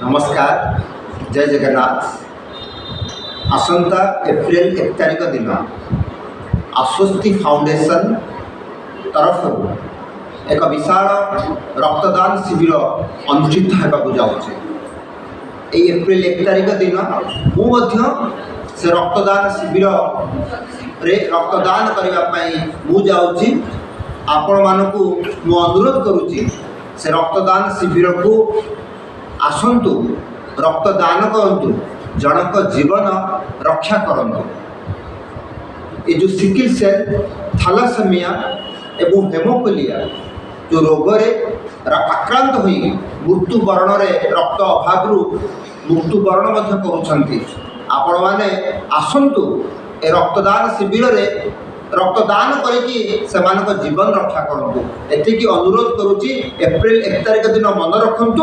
नमस्कार, जय जगन्नाथ। आसंता एप्रिल 1 तारिख दिन आश्वस्ति फाउंडेशन तरफ एक विशाल रक्तदान शिविर अनुष्ठित होगा जाऊँचे। एप्रिल 1 तारिख दिन मुझे से रक्तदान शिविर रे रक्तदान करने जाऊँगी। आपण मानकु मु अनुरोध करुच्ची से रक्तदान शिविर को आसंतु, रक्तदान करंतु, जनक जीवन रक्षा करंतु। ये जो सिकिल सेल, थैलासेमिया एवं हेमोफिलिया जो रोग रे आक्रांत होई मृत्युवरण रक्त अभाव मृत्युवरण करुछंती। आपण माने आसंतु ए रक्तदान शिविर रे रक्तदान करके जीवन रक्षा करंतु। एतिकी अनुरोध करुच्ची। एप्रिल 1 तारिख दिन मन रखंतु।